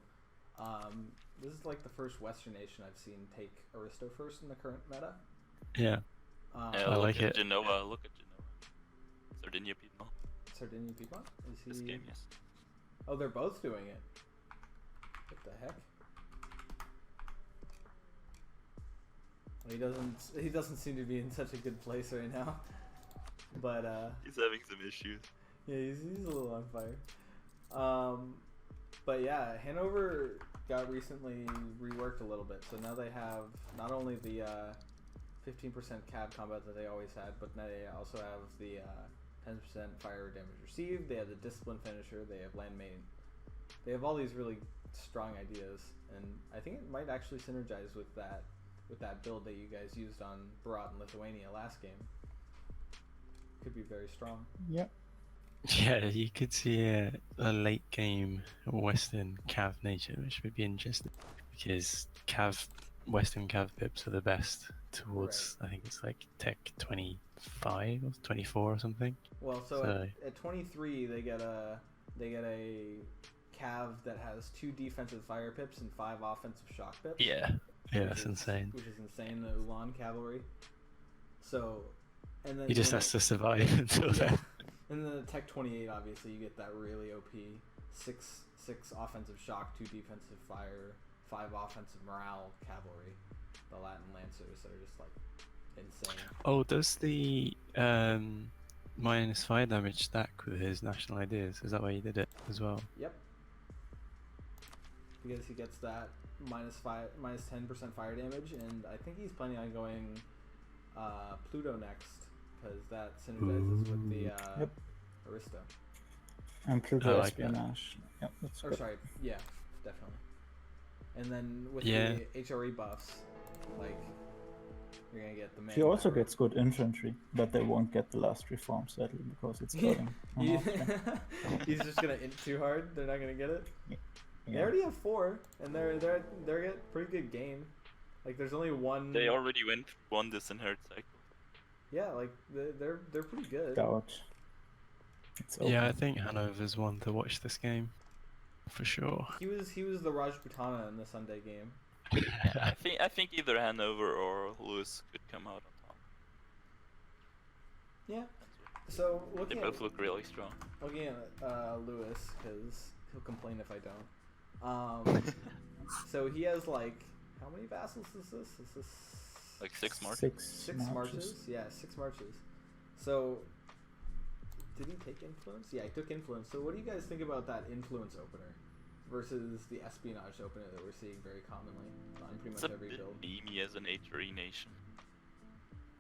Speaker 1: This is like the first Western nation I've seen take Aristo first in the current meta.
Speaker 2: Yeah.
Speaker 5: Yeah,
Speaker 2: I
Speaker 5: look
Speaker 2: like
Speaker 5: at
Speaker 2: it.
Speaker 5: Genoa, look at Genoa. Sardinia Piedmont.
Speaker 1: Sardinia Piedmont? Is he?
Speaker 5: This game, yes.
Speaker 1: Oh, they're both doing it. What the heck? Well, he doesn't seem to be in such a good place right now. But
Speaker 5: He's having some issues.
Speaker 1: yeah, he's a little on fire. But yeah, Hanover got recently reworked a little bit, so now they have not only the 15% cav combat that they always had, but now they also have the 10% fire damage received. They have the discipline finisher. They have land main. They have all these really strong ideas, and I think it might actually synergize with that with that build that you guys used on Barat in Lithuania last game. Could be very strong.
Speaker 3: Yep.
Speaker 2: Yeah, you could see a late game Western Cav nature, which would be interesting because Western Cav pips are the best towards I think it's like Tech 25 or 24 or something.
Speaker 1: Well, so at 23 they get a Cav that has 2 defensive fire pips and 5 offensive shock pips.
Speaker 2: Yeah, that's insane.
Speaker 1: Which is insane. The Ulan cavalry. So, and then
Speaker 2: He just has to survive until then.
Speaker 1: And then the Tech 28, obviously, you get that really OP 6 offensive shock, 2 defensive fire, 5 offensive morale cavalry, the Latin Lancers that are just like insane.
Speaker 2: Oh, does the minus fire damage stack with his national ideas? Is that why he did it as well?
Speaker 1: Yep. Because he gets that minus 10% fire damage, and I think he's planning on going Pluto next. Because that synergizes with the Arista.
Speaker 3: And Pluto
Speaker 2: like
Speaker 3: espionage. Yep, that's good.
Speaker 1: Sorry, yeah, definitely. And then with
Speaker 2: Yeah.
Speaker 1: the HRE buffs, like, you're gonna get the main
Speaker 3: He also
Speaker 1: power.
Speaker 3: gets good infantry, but they won't get the last reform sadly because it's going on Austria.
Speaker 1: He's just gonna int too hard. They're not gonna get it. They
Speaker 3: Yeah.
Speaker 1: already have 4, and they're at pretty good gain. Like, there's only one.
Speaker 5: They already went through one disinherit cycle.
Speaker 1: Yeah, like they're pretty good.
Speaker 3: Doubt. It's
Speaker 2: Yeah, I
Speaker 3: open.
Speaker 2: think Hanover's one to watch this game for sure.
Speaker 1: He was the Rajputana in the Sunday game.
Speaker 5: I think either Hanover or Lewis could come out on top.
Speaker 1: Yeah. So
Speaker 5: They
Speaker 1: looking
Speaker 5: both
Speaker 1: at
Speaker 5: look really strong.
Speaker 1: Lewis, because he'll complain if I don't. So he has like, how many vassals is this? Is this
Speaker 5: Like 6 marches.
Speaker 1: 6 marches? Yeah, 6 marches. So, did he take influence? Yeah, he took influence. So what do you guys think about that influence opener versus the espionage opener that we're seeing very commonly on pretty
Speaker 5: It's
Speaker 1: much
Speaker 5: a
Speaker 1: every
Speaker 5: bit
Speaker 1: build?
Speaker 5: memey as an HRE nation.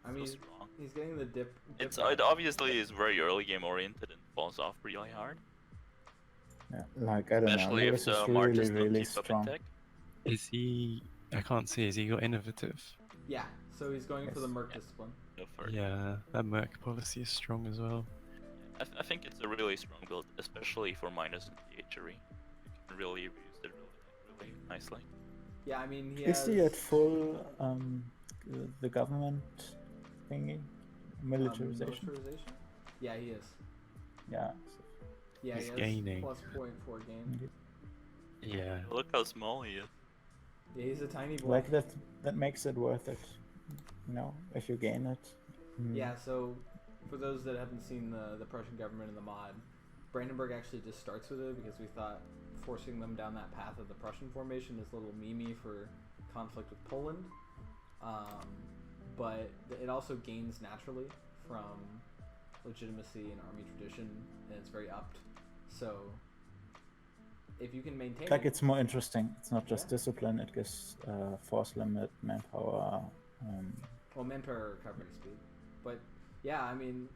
Speaker 1: I mean,
Speaker 5: So strong.
Speaker 1: he's getting the dip.
Speaker 5: It obviously is very early game oriented and falls off really hard.
Speaker 3: Yeah, like I don't know.
Speaker 5: Especially if
Speaker 3: Lewis
Speaker 5: the
Speaker 3: is
Speaker 5: marches
Speaker 3: really,
Speaker 5: don't
Speaker 3: really
Speaker 5: keep up in
Speaker 3: strong.
Speaker 5: tech.
Speaker 2: Is he? I can't see. Has he got innovative?
Speaker 1: Yeah, so he's going for the
Speaker 3: Yes.
Speaker 1: Merc
Speaker 5: Yeah.
Speaker 1: discipline.
Speaker 5: No further.
Speaker 2: Yeah, that Merc policy is strong as well.
Speaker 5: I think it's a really strong build, especially for minus and the HRE. You can really use it really nicely.
Speaker 1: Yeah, I mean, he
Speaker 3: Is
Speaker 1: has...
Speaker 3: he at full the government thingy? Militarization?
Speaker 1: militarization? Yeah, he is.
Speaker 3: Yeah.
Speaker 1: Yeah,
Speaker 2: He's
Speaker 1: he has
Speaker 2: gaining.
Speaker 1: plus 0.4 gain.
Speaker 2: Yeah.
Speaker 5: Look how small he is.
Speaker 1: Yeah, he's a tiny boy.
Speaker 3: Like that makes it worth it. You know, if you gain it.
Speaker 1: Yeah, so for those that haven't seen the Prussian government in the mod, Brandenburg actually just starts with it because we thought forcing them down that path of the Prussian formation is a little memey for conflict with Poland. But it also gains naturally from legitimacy and army tradition, and it's very upped. So if you can maintain
Speaker 3: Like
Speaker 1: it,
Speaker 3: it's more interesting. It's not just
Speaker 1: Yeah.
Speaker 3: discipline. It gives force limit, manpower.
Speaker 1: well, manpower recovery speed. But yeah, I mean,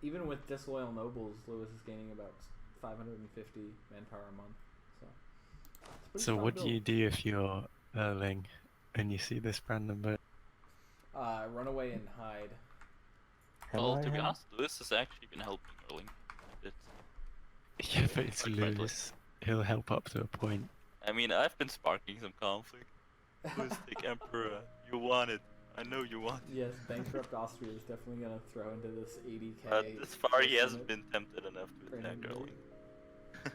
Speaker 1: even with disloyal nobles, Lewis is gaining about 550 manpower a month. So, it's a pretty
Speaker 2: So
Speaker 1: strong
Speaker 2: what do
Speaker 1: build.
Speaker 2: you do if you're Erling and you see this Brandenburg?
Speaker 1: Run away and hide.
Speaker 5: Well, to be
Speaker 3: Hell,
Speaker 5: honest, Lewis has actually been helping Erling a bit.
Speaker 2: Yeah, but it's
Speaker 5: Quite frankly.
Speaker 2: Lewis. He'll help up to a point.
Speaker 5: I mean, I've been sparking some conflict. Lewis, take Emperor. You want it. I know you want it.
Speaker 1: Yes, bankrupt Austria is definitely gonna throw into this 80k.
Speaker 5: But this far, he hasn't
Speaker 1: estimate.
Speaker 5: been tempted enough to attack
Speaker 1: Brandenburg.
Speaker 5: Erling.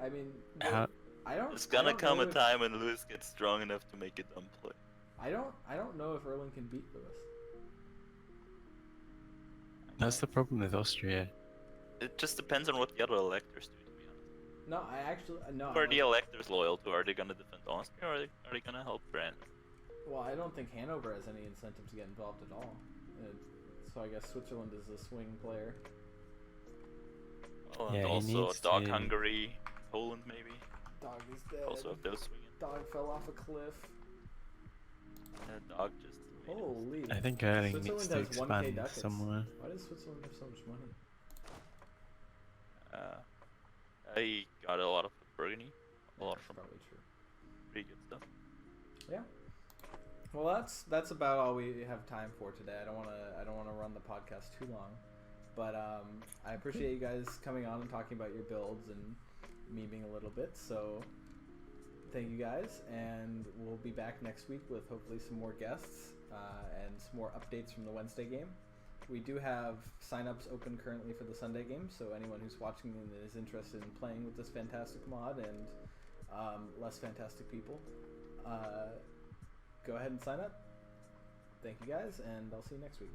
Speaker 1: I mean,
Speaker 2: How,
Speaker 1: I don't.
Speaker 5: There's
Speaker 1: I
Speaker 5: gonna
Speaker 1: don't
Speaker 5: come
Speaker 1: know
Speaker 5: a
Speaker 1: if-
Speaker 5: time when Lewis gets strong enough to make a dumb play.
Speaker 1: I don't know if Erling can beat Lewis.
Speaker 2: that's the problem with Austria.
Speaker 5: It just depends on what the other electors do, to be honest.
Speaker 1: No, I actually no.
Speaker 5: Who
Speaker 1: I
Speaker 5: are the
Speaker 1: don't-
Speaker 5: electors loyal to? Are they gonna defend Austria or are they gonna help France?
Speaker 1: Well, I don't think Hanover has any incentive to get involved at all. So I guess Switzerland is the swing player.
Speaker 5: Well,
Speaker 2: Yeah,
Speaker 5: and
Speaker 2: he
Speaker 5: also
Speaker 2: needs
Speaker 5: Dog
Speaker 2: to-
Speaker 5: Hungary, Poland maybe.
Speaker 1: Dog is dead.
Speaker 5: Also have those swinging.
Speaker 1: Dog fell off a cliff.
Speaker 5: Dog just. made it.
Speaker 1: Holy.
Speaker 2: I think Erling needs
Speaker 1: Switzerland
Speaker 2: to
Speaker 1: has 1k
Speaker 2: expand
Speaker 1: ducats.
Speaker 2: somewhere.
Speaker 1: Why does Switzerland have so much money?
Speaker 5: I got a lot of Burgundy, a lot
Speaker 1: That's
Speaker 5: from
Speaker 1: probably true.
Speaker 5: pretty good stuff.
Speaker 1: Yeah. Well, that's about all we have time for today. I don't want to run the podcast too long, but I appreciate you guys coming on and talking about your builds and memeing a little bit. So thank you guys, and we'll be back next week with hopefully some more guests and some more updates from the Wednesday game. We do have signups open currently for the Sunday game, so anyone who's watching and is interested in playing with this fantastic mod and less fantastic people, go ahead and sign up. Thank you guys, and I'll see you next week.